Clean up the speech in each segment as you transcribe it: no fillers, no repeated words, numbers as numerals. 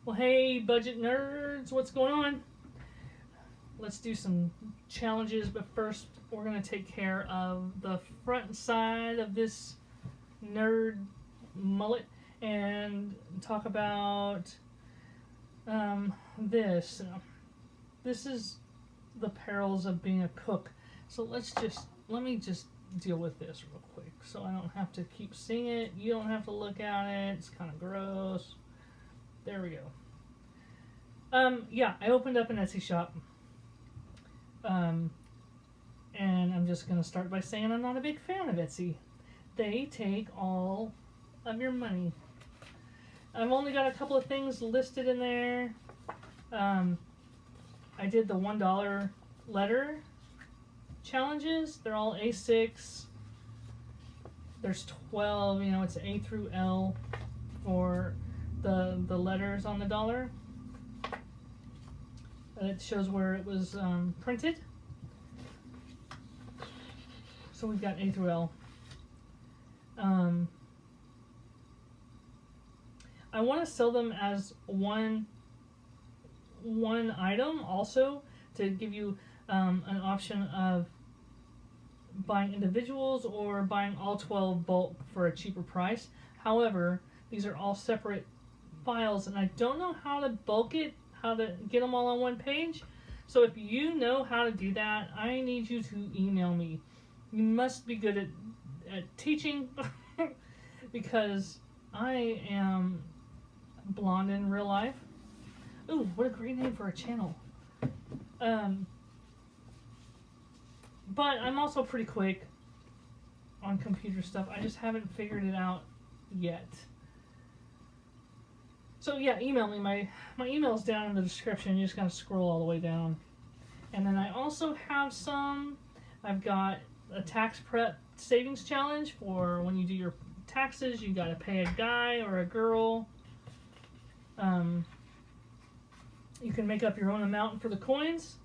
Well, hey, budget nerds, what's going on? Let's do some challenges, but first we're going to take care of the front side of this nerd mullet and talk about this. This is the perils of being a cook. So let me just deal with this real quick so I don't have to keep seeing it. You don't have to look at it. It's kind of gross. There we go. Yeah, I opened up an Etsy shop. And I'm just going to start by saying I'm not a big fan of Etsy. They take all of your money. I've only got a couple of things listed in there. I did the $1 letter challenges. They're all A6. There's 12, it's A through L for the letters on the dollar. It shows where it was printed. So we've got A through L. I want to sell them as one item also to give you an option of buying individuals or buying all 12 bulk for a cheaper price. However, these are all separate files and I don't know how to bulk it, how to get them all on one page. So if you know how to do that, I need you to email me. You must be good at teaching because I am blonde in real life. Ooh, what a great name for a channel. But I'm also pretty quick on computer stuff. I just haven't figured it out yet. So yeah, email me. My email's down in the description. You just gotta scroll all the way down. And then I also have I've got a tax prep savings challenge for when you do your taxes. You gotta pay a guy or a girl. You can make up your own amount for the coins.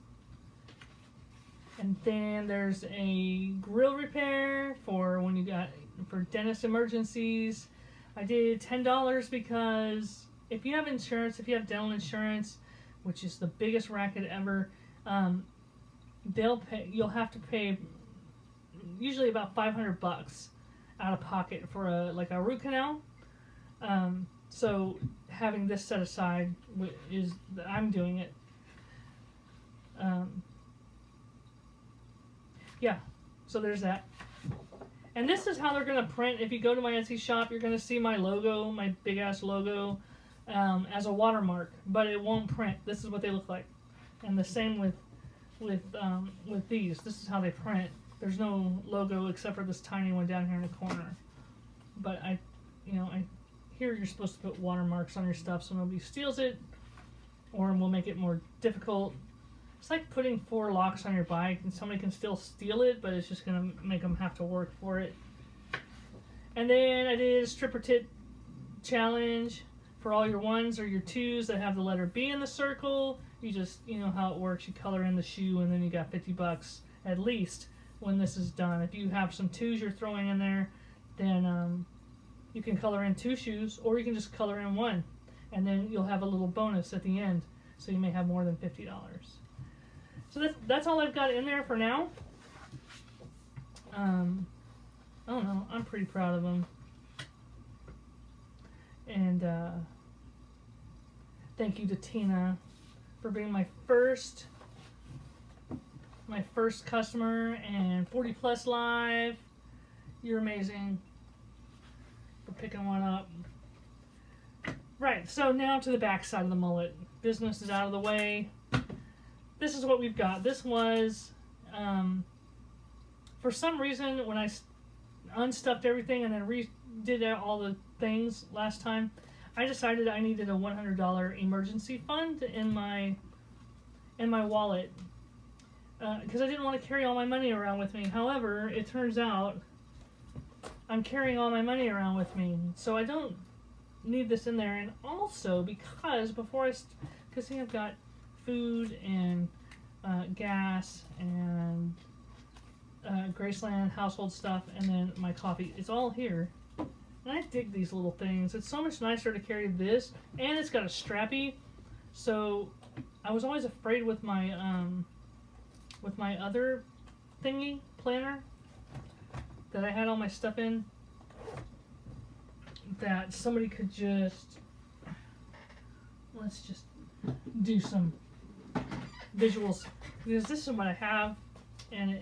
And then there's a grill repair for when you got for dentist emergencies. I did $10 because if you have insurance, if you have dental insurance, which is the biggest racket ever, you'll have to pay usually about $500 out of pocket for a root canal. So having this set aside is I'm doing it. Yeah, so there's that. And this is how they're going to print. If you go to my Etsy shop, you're going to see my logo, my big ass logo, as a watermark, but it won't print. This is what they look like. And the same with these. This is how they print. There's no logo except for this tiny one down here in the corner. But I hear you're supposed to put watermarks on your stuff so nobody steals it, or we'll make it more difficult. It's like putting 4 locks on your bike and somebody can still steal it, but it's just going to make them have to work for it. And then I did a stripper tit challenge for all your 1s or your 2s that have the letter B in the circle. You just, you know how it works. You color in the shoe and then you got $50 at least when this is done. If you have some 2s you're throwing in there, then you can color in 2 shoes, or you can just color in 1. And then you'll have a little bonus at the end. So you may have more than $50. So that's all I've got in there for now. I don't know. I'm pretty proud of them. And thank you to Tina for being my first customer and 40 plus live. You're amazing for picking one up. Right, so now to the back side of the mullet. Business is out of the way. This is what we've got. This was, for some reason, when I unstuffed everything and then redid out all the things last time, I decided I needed a $100 emergency fund in my wallet because I didn't want to carry all my money around with me. However, it turns out I'm carrying all my money around with me, so I don't need this in there. And also because see, I've got food and gas and Graceland household stuff, and then my coffee. It's all here. And I dig these little things. It's so much nicer to carry this, and it's got a strappy. So I was always afraid with my other thingy planner that I had all my stuff in, that somebody could just, let's just do some visuals, because this is what I have, and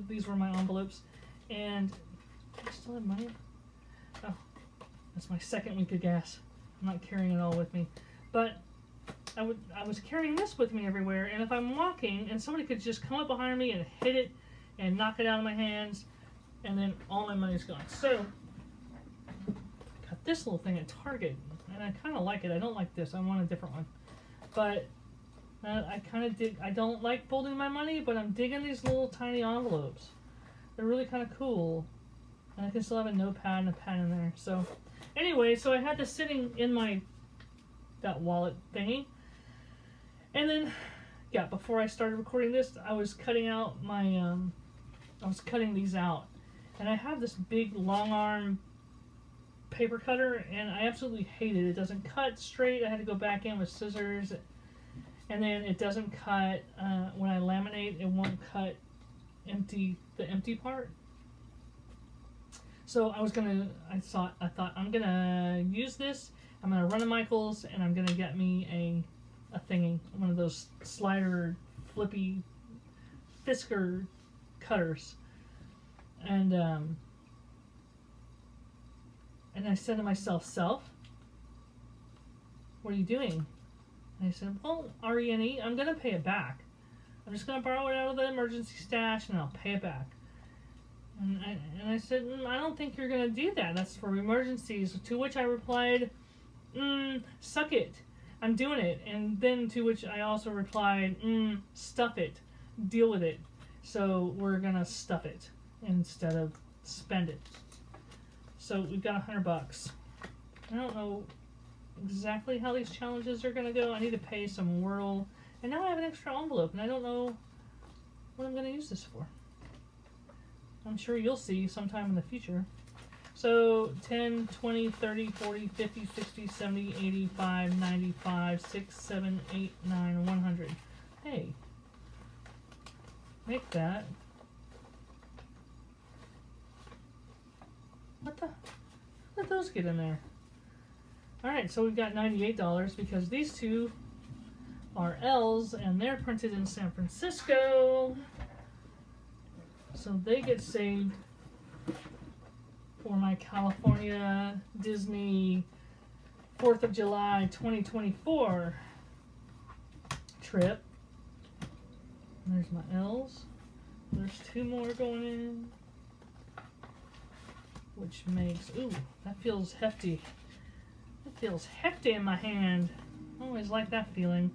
these were my envelopes. And do I still have money? Oh, that's my second week of gas. I'm not carrying it all with me, but I was carrying this with me everywhere, and if I'm walking and somebody could just come up behind me and hit it and knock it out of my hands, and then all my money's gone. So got this little thing at Target, and I kind of like it. I don't like this. I want a different one, but I kind of dig. I don't like folding my money, but I'm digging these little tiny envelopes. They're really kind of cool, and I can still have a notepad and a pen in there. So anyway, so I had this sitting in that wallet thingy. And then, yeah, before I started recording this, I was cutting out I was cutting these out. And I have this big long arm paper cutter, and I absolutely hate it. It doesn't cut straight. I had to go back in with scissors. And then it doesn't cut, when I laminate, it won't cut the empty part. So I thought I'm gonna use this. I'm gonna run to Michael's, and I'm gonna get me a thingy, one of those slider, flippy, Fisker cutters, and I said to myself, "Self, what are you doing?" And I said, "Well, RENE, I'm gonna pay it back. I'm just gonna borrow it out of the emergency stash, and I'll pay it back." And I said, "I don't think you're gonna do that. That's for emergencies." To which I replied, "Suck it. I'm doing it." And then to which I also replied, "Stuff it. Deal with it." So we're gonna stuff it instead of spend it. So we've got $100. I don't know exactly how these challenges are gonna go. I need to pay some Wordle, and now I have an extra envelope, and I don't know what I'm gonna use this for. I'm sure you'll see sometime in the future. So 10, 20, 30, 40, 50, 60, 70, 85, 95, 6, 7, 8, 9, 100. Hey, make that. What the? Let those get in there. Alright, so we've got $98 because these two are L's and they're printed in San Francisco. So they get saved for my California Disney 4th of July 2024 trip. And there's my L's. There's two more going in, which makes, ooh, that feels hefty. That feels hefty in my hand. I always like that feeling.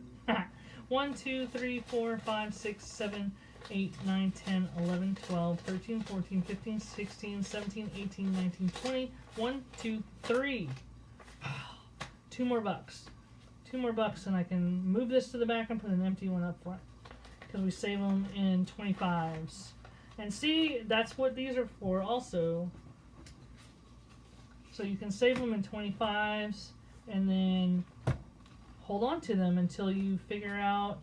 1, 2, 3, 4, 5, 6, 7, 8, 9, 10, 11, 12, 13, 14, 15, 16, 17, 18, 19, 20. 1, 2, 3. Two more bucks. 2 more bucks, and I can move this to the back and put an empty one up front, because we save them in 25s. And see, that's what these are for also. So you can save them in 25s and then hold on to them until you figure out,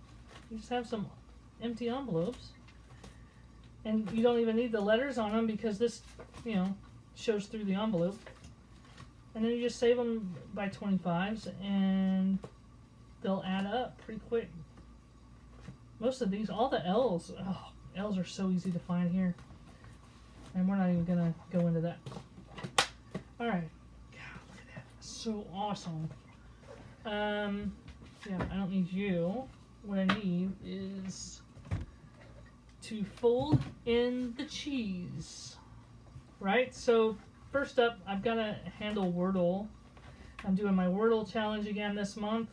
you just have some empty envelopes. And you don't even need the letters on them because this, shows through the envelope. And then you just save them by 25s and they'll add up pretty quick. Most of these, all the L's, L's are so easy to find here. And we're not even going to go into that. Alright. God, look at that. So awesome. Yeah, I don't need you. What I need is to fold in the cheese. Right? So, first up, I've got to handle Wordle. I'm doing my Wordle challenge again this month.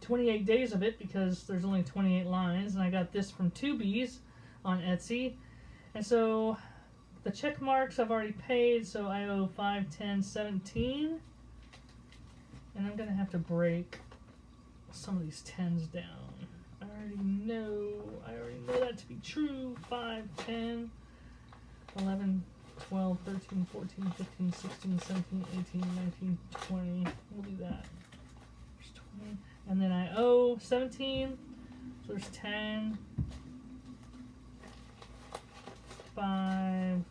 28 days of it because there's only 28 lines, and I got this from 2B's on Etsy. And so the check marks I've already paid, so I owe 5, 10, 17. And I'm going to have to break some of these 10s down. I already know that to be true. 5, 10, 11, 12, 13, 14, 15, 16, 17, 18, 19, 20. We'll do that. There's 20. And then I owe 17. So there's 10, 5,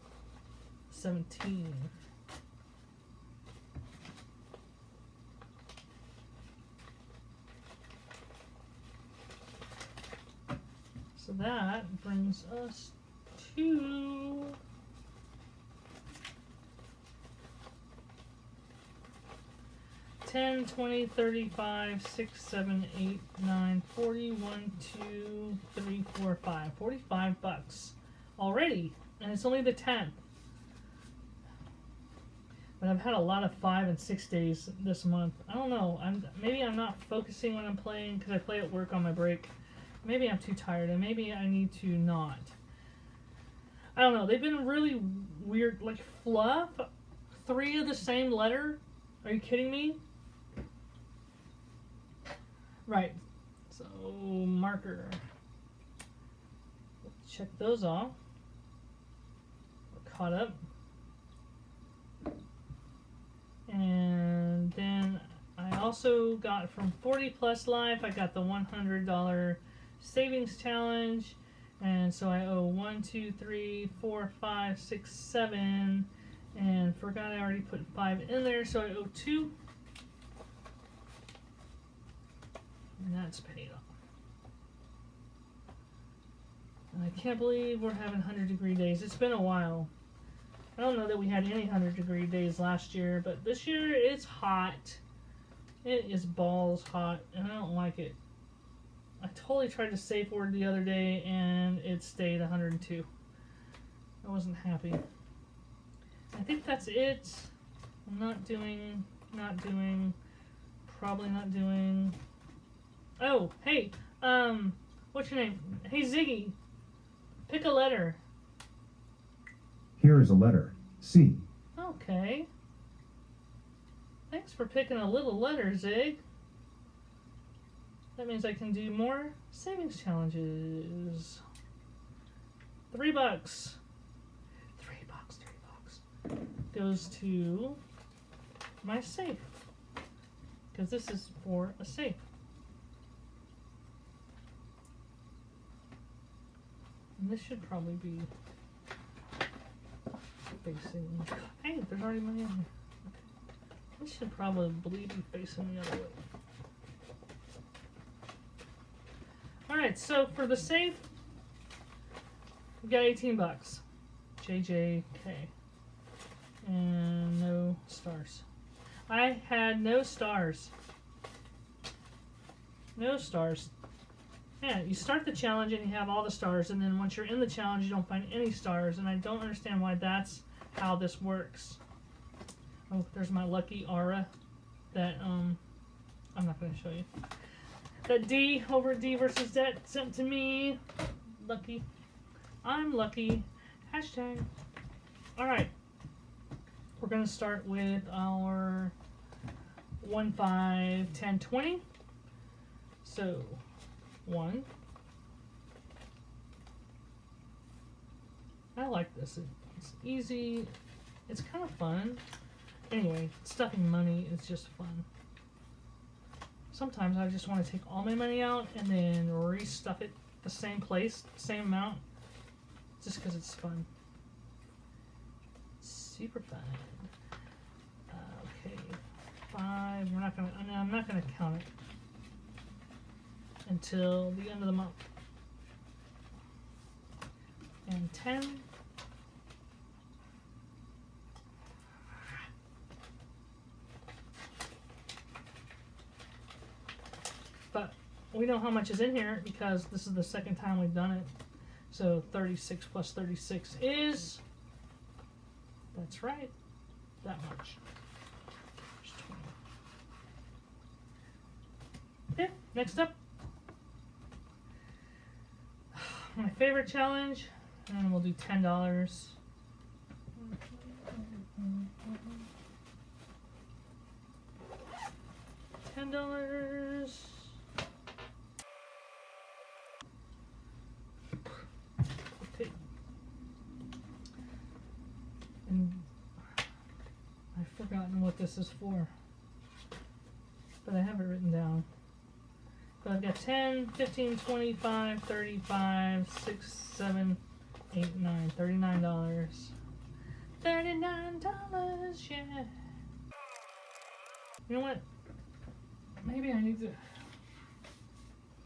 17. So that brings us to 10, 20, 35, 6, 7, 8, 9, 40, 1, 2, 3, 4, 5. 45 bucks already, and it's only the 10th. But I've had a lot of 5 and 6 days this month. I don't know. Maybe I'm not focusing when I'm playing because I play at work on my break. Maybe I'm too tired, and maybe I need to not. I don't know. They've been really weird. Like fluff, 3 of the same letter. Are you kidding me? Right. So marker. Check those off. We're caught up. And then I also got from 40 Plus Life, I got the $100 savings challenge. And so I owe 1, 2, 3, 4, 5, 6, 7. And forgot I already put 5 in there, so I owe 2. And that's paid off. And I can't believe we're having 100-degree days. It's been a while. I don't know that we had any 100-degree days last year, but this year it's hot. It is balls hot, and I don't like it. I totally tried to safe word the other day, and it stayed 102. I wasn't happy. I think that's it. I'm not doing, probably not doing. Oh, hey, what's your name? Hey, Ziggy, pick a letter. Here is a letter, C. Okay. Thanks for picking a little letter, Zig. That means I can do more savings challenges. $3. $3 goes to my safe, because this is for a safe. And this should probably be facing. Hey, there's already money in here. Okay. This should probably be facing the other way. Alright, so for the safe, we got 18 bucks. JJK. And no stars. I had no stars. No stars. Yeah, you start the challenge and you have all the stars, and then once you're in the challenge, you don't find any stars, and I don't understand why that's how this works. Oh, there's my lucky aura that, I'm not going to show you. That D over D versus debt sent to me. Lucky. I'm lucky. Hashtag. Alright. We're going to start with our 1, 5, 10, 20. So, 1. I like this. It's easy. It's kind of fun. Anyway, stuffing money is just fun. Sometimes I just want to take all my money out and then restuff it the same place, same amount, just because it's fun. Super fun. Okay, 5. We're not gonna. I'm not gonna count it until the end of the month. And 10. But we know how much is in here because this is the second time we've done it. So 36 plus 36 is, that's right, that much. Okay, next up. My favorite challenge, and we'll do $10. $10. Okay. this is for. But I have it written down. But I've got 10, 15, 25, 35, 6, 7, 8, 9, $39. $39, yeah. You know what? Maybe I need to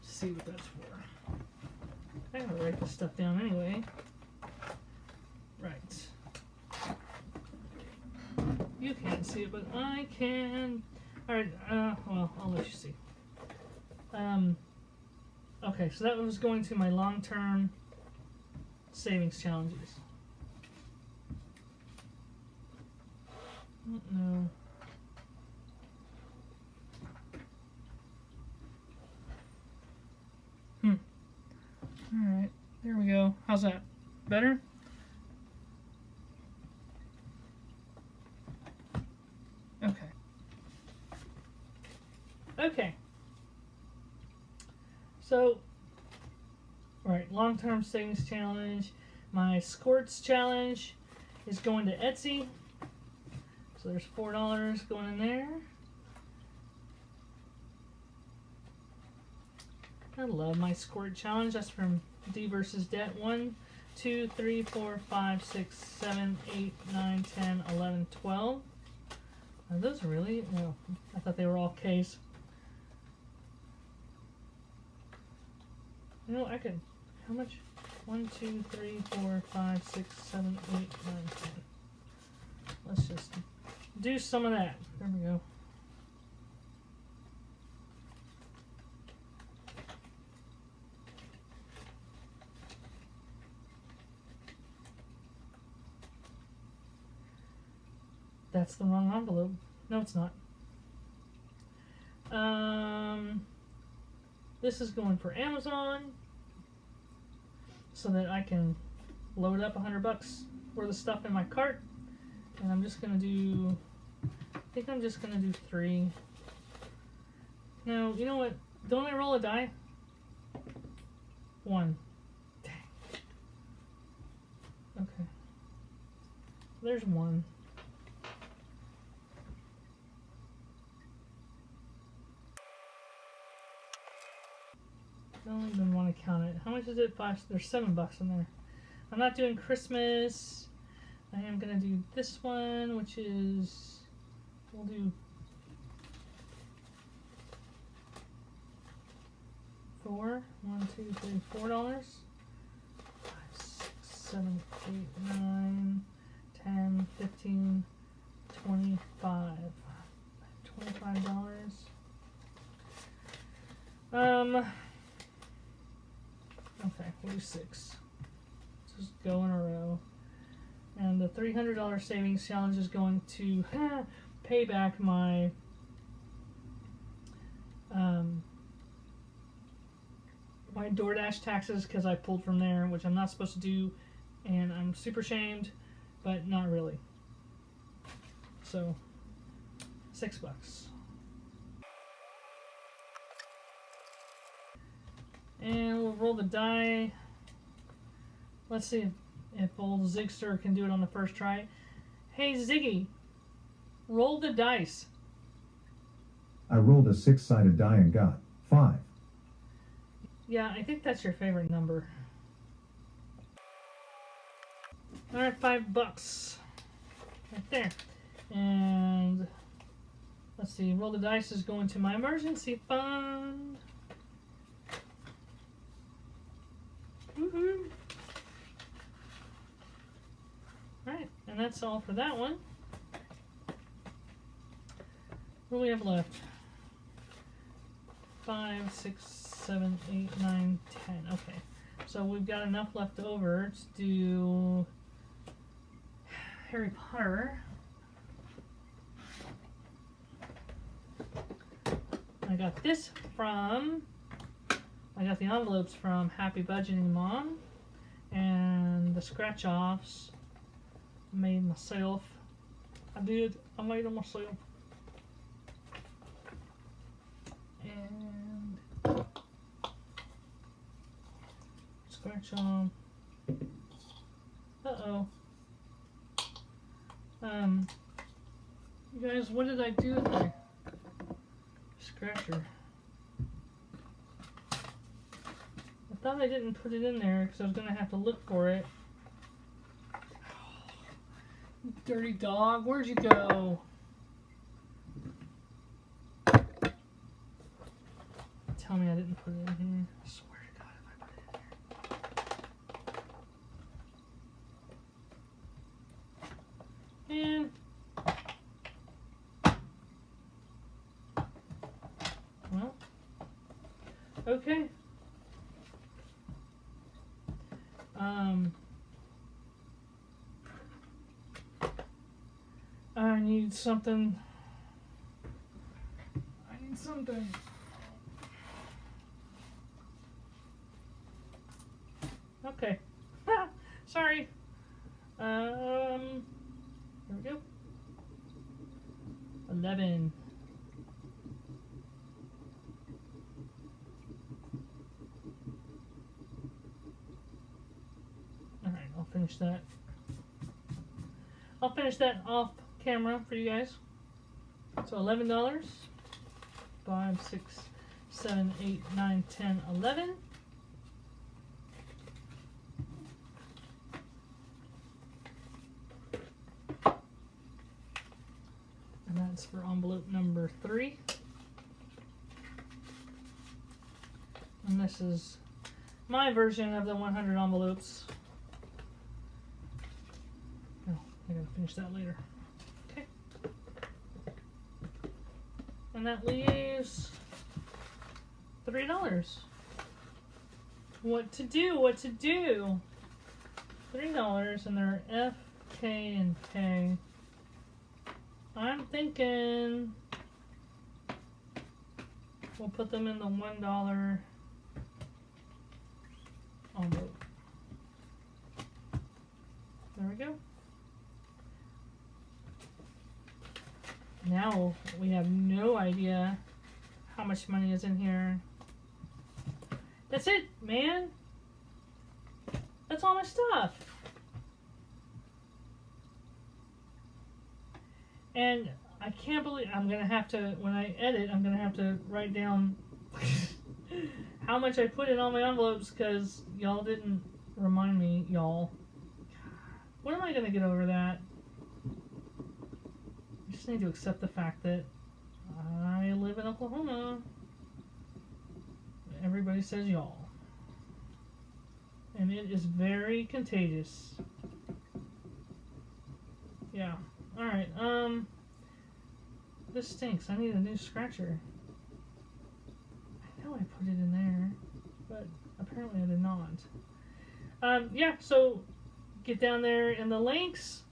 see what that's for. I gotta write this stuff down anyway. Right. You can't see it, but I can. Alright, well, I'll let you see. Okay, so that was going to my long-term savings challenges. No. Alright, there we go. How's that? Better? Okay. Okay. So, right, long-term savings challenge. My squirts challenge is going to Etsy. So there's $4 going in there. I love my squirt challenge. That's from D versus Det. 1, 2, 3, 4, 5, 6, 7, 8, 9, 10, 11, 12. Are those really? No, I thought they were all Ks. You know, I could. How much? 1, 2, 3, 4, 5, 6, 7, 8, 9, 10. Let's just do some of that. There we go. That's the wrong envelope. No, it's not. This is going for Amazon so that I can load up $100 worth of stuff in my cart. And I'm just gonna do, I think I'm just gonna do 3. Now, you know what? Don't I roll a die? 1. Dang. Okay. There's 1. I don't even want to count it. How much is it? 5. There's $7 in there. I'm not doing Christmas. I am gonna do this one, which is, we'll do 4. 1, 2, 3, $4. 5, 6, 7, 8, 9, 10, 15, 25. $25. Okay, we'll do 6. Just go in a row. And the $300 savings challenge is going to pay back my my DoorDash taxes because I pulled from there, which I'm not supposed to do, and I'm super shamed, but not really. So, $6. And we'll roll the die. Let's see if old Zigster can do it on the first try. Hey Ziggy, roll the dice. I rolled a 6-sided die and got 5. Yeah, I think that's your favorite number. Alright, $5. Right there. And let's see, roll the dice is going to my emergency fund. Woohoo! Alright, and that's all for that one. What do we have left? 5, 6, 7, 8, 9, 10. Okay, so we've got enough left over to do Harry Potter. I got this from, I got the envelopes from Happy Budgeting Mom, and the Scratchoffs I made myself. I made them myself. And scratch on. You guys, what did I do with my scratcher? I thought I didn't put it in there because I was going to have to look for it. Dirty dog, where'd you go? Tell me I didn't put it in here. I swear to God if I put it in here. And well, okay. I need something. Okay. Sorry. Here we go. 11. All right, I'll finish that. I'll finish that off camera for you guys. So $11. 5, 6, 7, 8, 9, 10, 11. And that's for envelope number 3. And this is my version of the 100 envelopes. Oh, I gotta finish that later. Okay. And that leaves $3. What to do? What to do? $3, and they're F, K, and K. I'm thinking we'll put them in the $1 envelope. There we go. Now we have no idea how much money is in here. That's it, man. That's all my stuff. And I can't believe I'm gonna have to, when I edit, I'm gonna have to write down how much I put in all my envelopes because y'all didn't remind me, y'all. When am I gonna get over that? I just need to accept the fact that I live in Oklahoma. Everybody says y'all. And it is very contagious. Yeah. Alright, this stinks. I need a new scratcher. I know I put it in there, but apparently I did not. Yeah, so get down there in the links.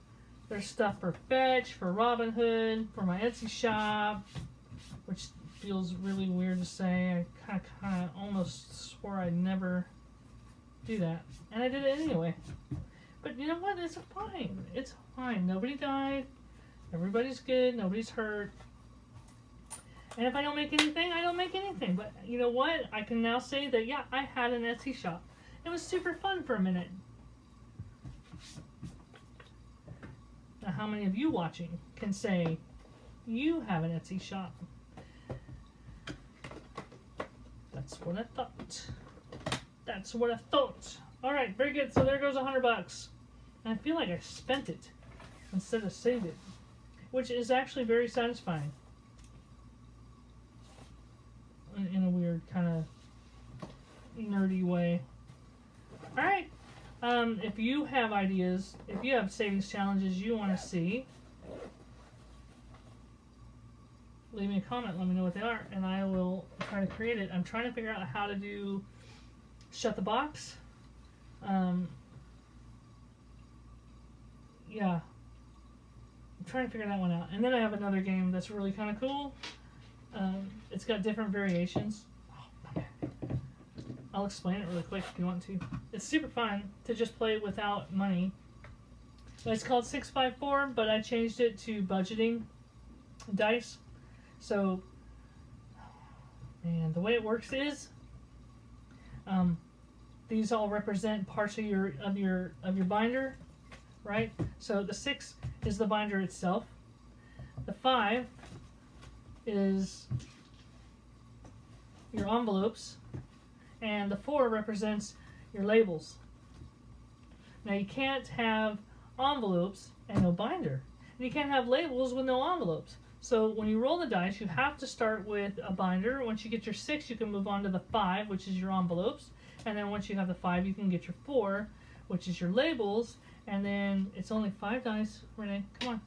There's stuff for Fetch, for Robinhood, for my Etsy shop, which feels really weird to say. I kind of almost swore I'd never do that, and I did it anyway. But you know what? It's fine. It's fine. Nobody died. Everybody's good. Nobody's hurt. And if I don't make anything, I don't make anything. But you know what? I can now say that, yeah, I had an Etsy shop. It was super fun for a minute. Now, how many of you watching can say you have an Etsy shop? That's what I thought. That's what I thought. All right, very good. So there goes $100. And I feel like I spent it instead of saved it, which is actually very satisfying in a weird kind of nerdy way. All right. If you have ideas, if you have savings challenges you want to see, leave me a comment. Let me know what they are, and I will try to create it. I'm trying to figure out how to do Shut the Box. Yeah. I'm trying to figure that one out. And then I have another game that's really kind of cool. It's got different variations. I'll explain it really quick if you want to. It's super fun to just play without money. It's called 654, but I changed it to budgeting dice. So, man, the way it works is, these all represent parts of your binder, right? So the 6 is the binder itself. The 5 is your envelopes, and the 4 represents your labels. Now you can't have envelopes and no binder. And you can't have labels with no envelopes. So when you roll the dice, you have to start with a binder. Once you get your 6, you can move on to the 5, which is your envelopes. And then once you have the 5, you can get your 4, which is your labels. And then it's only 5 dice, Renee, come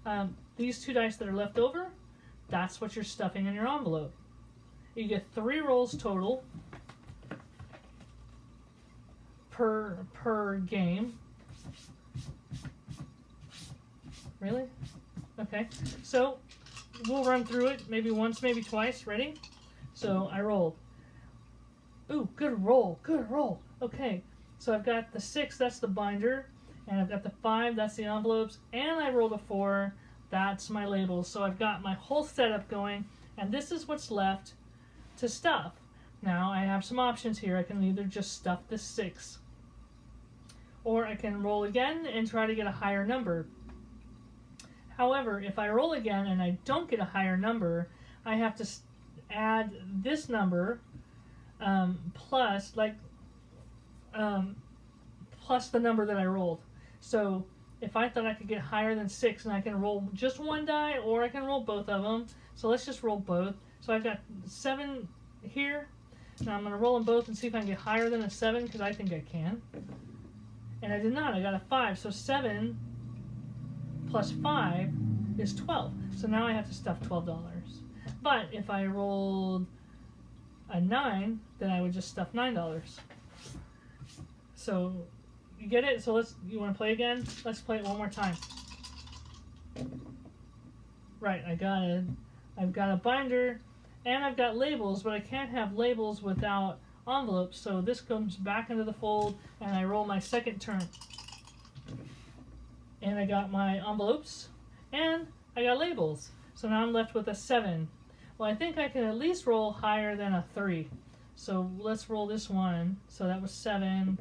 on. These 2 dice that are left over, that's what you're stuffing in your envelope. You get 3 rolls total per game. Really? Okay. So we'll run through it maybe once, maybe twice. Ready? So I rolled. Ooh, good roll. Good roll. Okay. So I've got the 6, that's the binder. And I've got the 5, that's the envelopes. And I rolled a 4, that's my labels. So I've got my whole setup going. And this is what's left to stuff. Now I have some options here. I can either just stuff the 6, or I can roll again and try to get a higher number. However, if I roll again and I don't get a higher number, I have to add this number plus the number that I rolled. So if I thought I could get higher than 6, and I can roll just 1 die, or I can roll both of them. So let's just roll both. So I've got 7 here. Now I'm going to roll them both and see if I can get higher than a 7, because I think I can. And I did not. I got a 5. So 7 plus 5 is 12. So now I have to stuff $12. But if I rolled a 9, then I would just stuff $9. So you get it? So you want to play again? Let's play it one more time. Right, I've got a binder and I've got labels, but I can't have labels without envelopes. So this comes back into the fold and I roll my second turn. And I got my envelopes and I got labels. So now I'm left with a 7. Well, I think I can at least roll higher than a 3. So let's roll this one. So that was 7.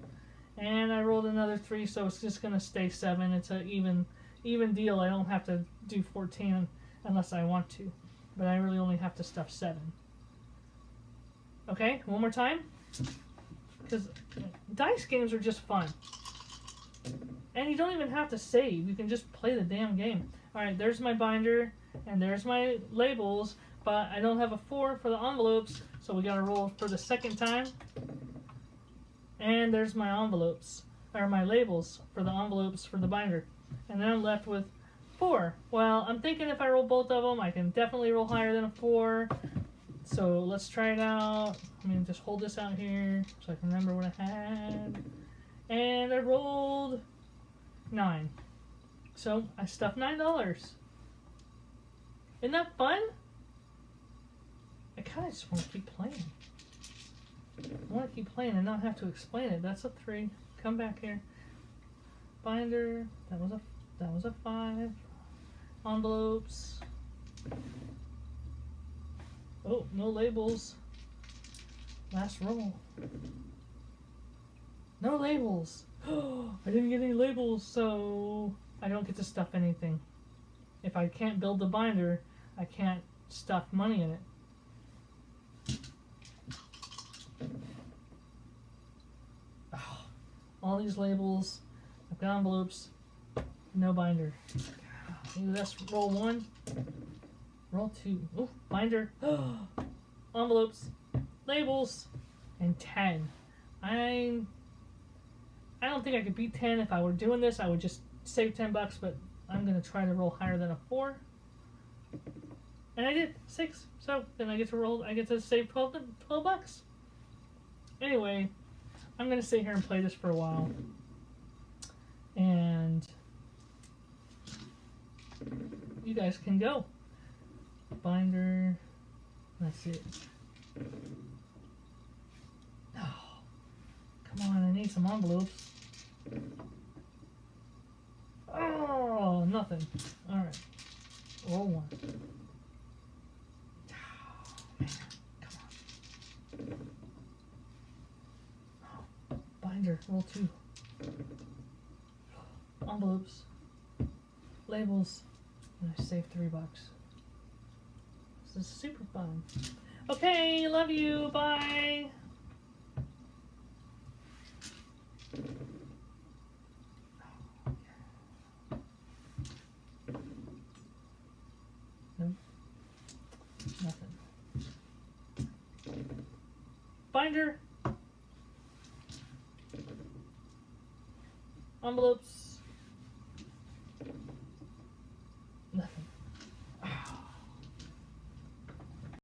And I rolled another 3, so it's just going to stay 7. It's an even deal. I don't have to do 14 unless I want to. But I really only have to stuff 7. Okay, one more time. Because dice games are just fun. And you don't even have to save. You can just play the damn game. Alright, there's my binder. And there's my labels. But I don't have a 4 for the envelopes. So we got to roll for the second time. And there's my envelopes. Or my labels for the envelopes for the binder. And then I'm left with 4. Well, I'm thinking if I roll both of them, I can definitely roll higher than a 4. So let's try it out. I'm going to just hold this out here so I can remember what I had. And I rolled 9. So I stuffed $9. Isn't that fun? I kind of just want to keep playing. I want to keep playing and not have to explain it. That's a 3. Come back here. Binder. That was a 5. Envelopes. Oh, no labels. Last roll. No labels. I didn't get any labels, so I don't get to stuff anything. If I can't build the binder, I can't stuff money in it. Oh, all these labels. I've got envelopes. No binder. Let's roll 1. Roll 2. Oh, binder. Envelopes. Labels. And 10. I don't think I could beat 10. If I were doing this, I would just save $10, but I'm going to try to roll higher than a 4. And I did 6. So then I get to save $12. Anyway, I'm going to sit here and play this for a while. And you guys can go. Binder. That's it. Oh, come on, I need some envelopes. Oh, nothing. Alright. Roll 1. Oh, man. Come on. Oh, binder. Roll 2. Envelopes. Labels. And I saved $3. This is super fun. Okay, love you. Bye. No. Nothing. Binder. Envelopes.